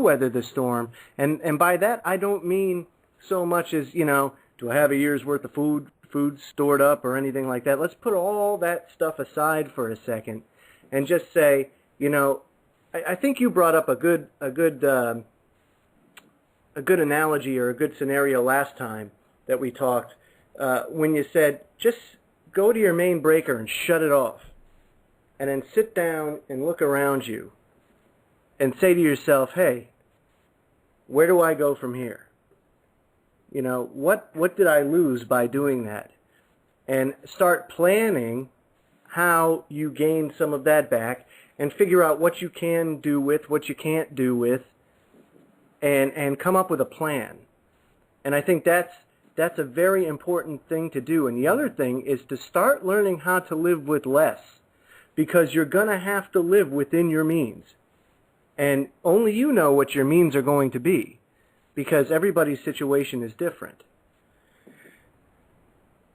weather the storm. And by that, I don't mean so much as, do I have a year's worth of food stored up or anything like that. Let's put all that stuff aside for a second and just say, I think you brought up a good analogy or a good scenario last time that we talked when you said, just go to your main breaker and shut it off, and then sit down and look around you and say to yourself, hey, where do I go from here? What did I lose by doing that? And start planning how you gain some of that back and figure out what you can do with, what you can't do with, and come up with a plan. And I think that's a very important thing to do. And the other thing is to start learning how to live with less, because you're going to have to live within your means. And only you know what your means are going to be, because everybody's situation is different.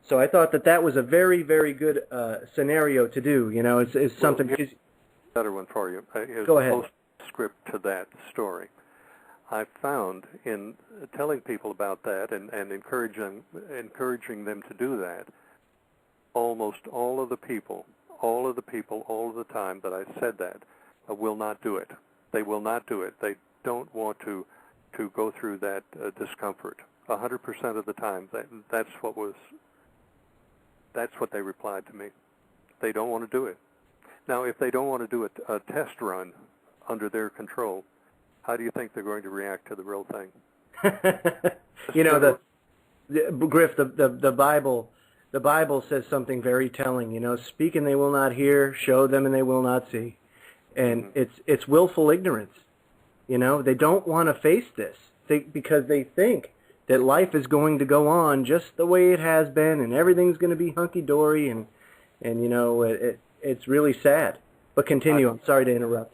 So I thought that was a very, very good scenario to do. It's something. Well, better one for you. Go ahead. A postscript to that story. I found in telling people about that and encouraging them to do that, almost all of the people, all of the time that I said that will not do it. They will not do it. They don't want to go through that discomfort. 100% of the time, that's what they replied to me. They don't want to do it. Now, if they don't want to do a test run under their control, how do you think they're going to react to the real thing? Griff, the Bible says something very telling. Speak and they will not hear, show them and they will not see, and it's willful ignorance. They don't want to face this because they think that life is going to go on just the way it has been, and everything's going to be hunky-dory, and it's really sad. But continue. I'm sorry to interrupt.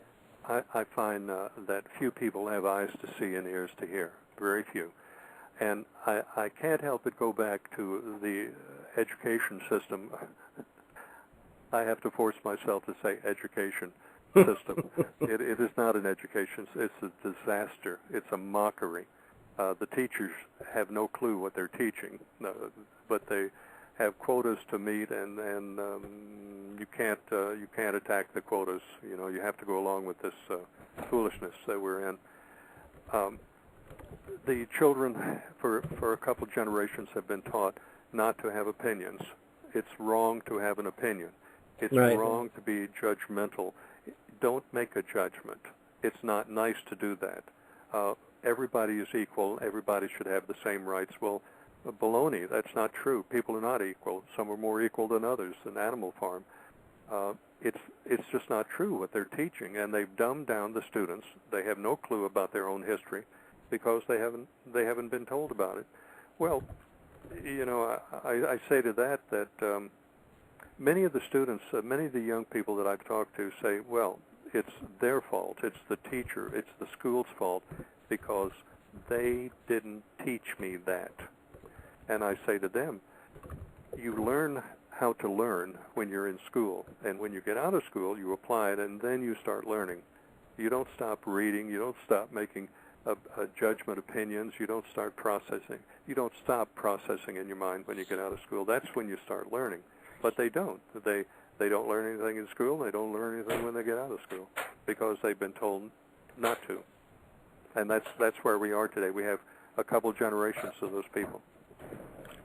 I find that few people have eyes to see and ears to hear, very few. And I can't help but go back to the education system. I have to force myself to say education system. It is not an education. It's a disaster. It's a mockery. The teachers have no clue what they're teaching, but they have quotas to meet, and you can't attack the quotas. You have to go along with this foolishness that we're in. The children, for a couple generations, have been taught not to have opinions. It's wrong to have an opinion. It's right. Wrong to be judgmental. Don't make a judgment. It's not nice to do that. Everybody is equal. Everybody should have the same rights. Well, baloney. That's not true. People are not equal. Some are more equal than others. An Animal Farm. It's just not true what they're teaching, and they've dumbed down the students. They have no clue about their own history because they haven't been told about it. Well, I say to that many of the students, many of the young people that I've talked to say, well, it's their fault. It's the teacher. It's the school's fault because they didn't teach me that. And I say to them, you learn how to learn when you're in school. And when you get out of school, you apply it, and then you start learning. You don't stop reading. You don't stop making a judgment opinions. You don't start processing. You don't stop processing in your mind when you get out of school. That's when you start learning. But they don't. They don't learn anything in school. They don't learn anything when they get out of school because they've been told not to. And that's where we are today. We have a couple generations of those people.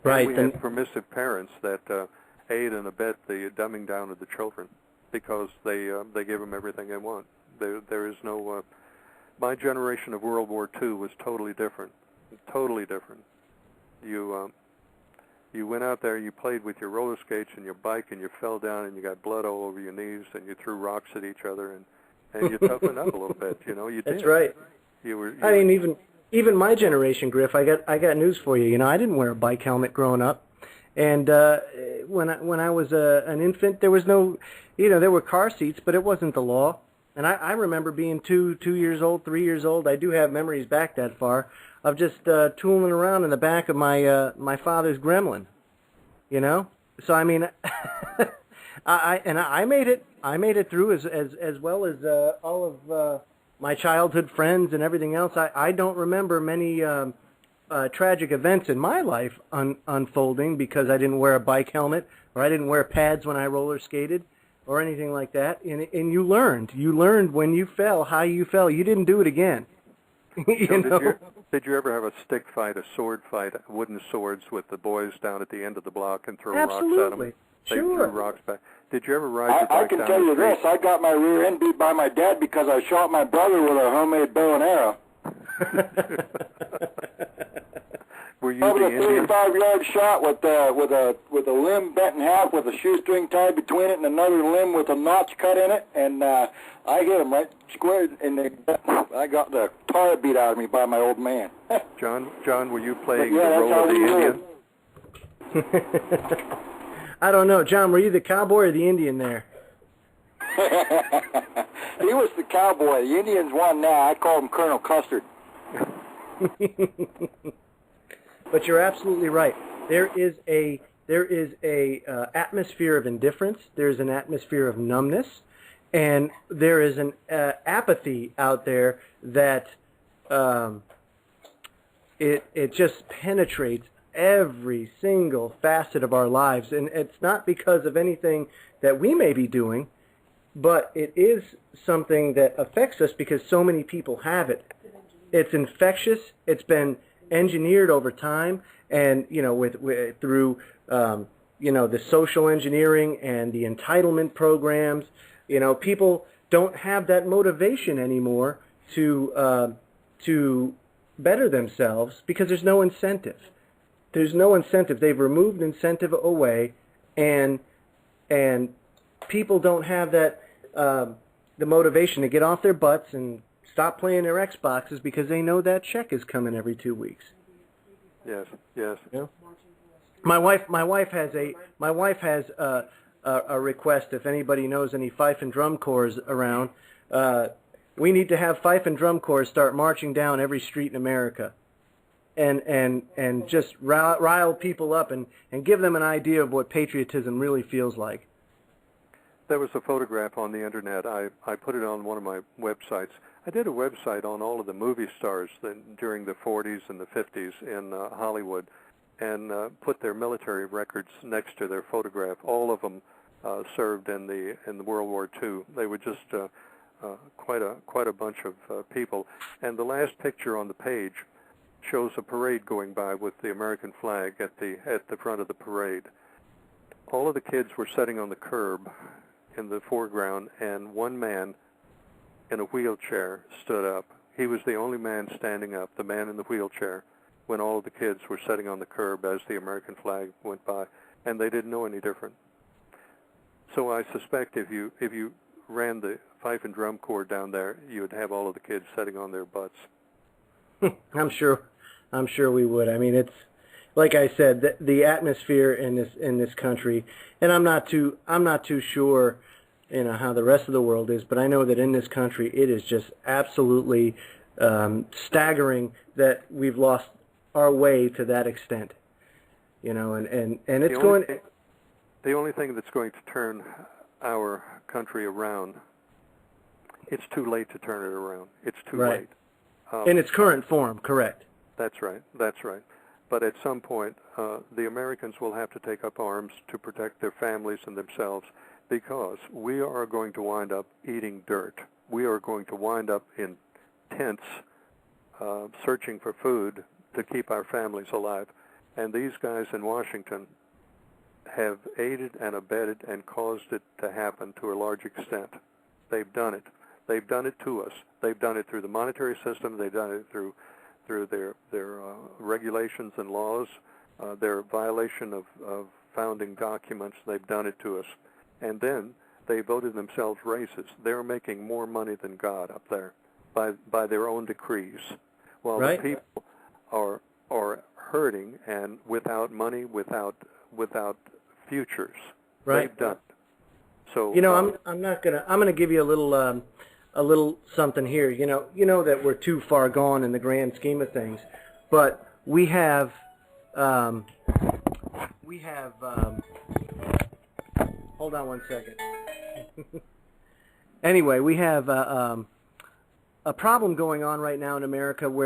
Right. And we have permissive parents that aid and abet the dumbing down of the children because they give them everything they want. There is no. My generation of World War II was totally different. Totally different. You went out there, you played with your roller skates and your bike, and you fell down, and you got blood all over your knees, and you threw rocks at each other, and you toughened up a little bit. You did. That's right. I mean, even my generation, Griff. I got news for you. I didn't wear a bike helmet growing up, and when I was an infant, there was no, there were car seats, but it wasn't the law. And I remember being 2 years old, 3 years old. I do have memories back that far of just tooling around in the back of my father's Gremlin, So I mean, I made it. I made it through as well as all of my childhood friends and everything else, I don't remember many tragic events in my life unfolding because I didn't wear a bike helmet or I didn't wear pads when I roller skated or anything like that. And you learned when you fell how you fell. You didn't do it again. Did you ever have a stick fight, a sword fight, wooden swords with the boys down at the end of the block and throw rocks at them? They threw rocks back. Did you ever ride your bike I can tell you this. I got my rear end beat by my dad because I shot my brother with a homemade bow and arrow. Were you Probably the a 35-yard shot with a limb bent in half with a shoestring tied between it and another limb with a notch cut in it, and I hit him right square in the gut. I got the tar beat out of me by my old man. John, were you playing the role of the Indian? I don't know. John, were you the cowboy or the Indian there? He was the cowboy. The Indians won now. I call him Colonel Custard. But you're absolutely right. There is a atmosphere of indifference. There's an atmosphere of numbness, and there is an apathy out there that it just penetrates every single facet of our lives. And it's not because of anything that we may be doing, but it is something that affects us because so many people have it. It's infectious. It's been engineered over time, and through the social engineering and the entitlement programs. People don't have that motivation anymore to better themselves because there's no incentive. There's no incentive. They've removed incentive away, and people don't have that the motivation to get off their butts and stop playing their Xboxes because they know that check is coming every 2 weeks. Yes. Yeah. My wife has a request. If anybody knows any fife and drum corps around, we need to have fife and drum corps start marching down every street in America, and just rile people up and give them an idea of what patriotism really feels like. There was a photograph on the internet. I put it on one of my websites. I did a website on all of the movie stars during the 40s and the 50s in Hollywood, and put their military records next to their photograph. All of them served in the World War II. They were just quite a bunch of people. And the last picture on the page shows a parade going by with the American flag at the front of the parade. All of the kids were sitting on the curb in the foreground, and one man in a wheelchair stood up. He was the only man standing up, the man in the wheelchair, when all of the kids were sitting on the curb as the American flag went by, and they didn't know any different. So I suspect if you ran the fife and drum corps down there, you would have all of the kids sitting on their butts. I'm sure we would. I mean, it's like I said, the atmosphere in this country, and I'm not too sure, how the rest of the world is, but I know that in this country it is just absolutely staggering that we've lost our way to that extent. And it's going. The only thing that's going to turn our country around, it's too late to turn it around. It's too late. In its current form, correct. That's right. But at some point, the Americans will have to take up arms to protect their families and themselves, because we are going to wind up eating dirt. We are going to wind up in tents searching for food to keep our families alive. And these guys in Washington have aided and abetted and caused it to happen to a large extent. They've done it. They've done it to us. They've done it through the monetary system. They've done it through their regulations and laws, their violation of founding documents. They've done it to us. And then they voted themselves racist. They're making more money than God up there by their own decrees, while the people are hurting and without money, without futures. Right. They've done it. So I'm gonna give you a little something here. You know that we're too far gone in the grand scheme of things, but we have hold on one second. Anyway, we have a problem going on right now in America where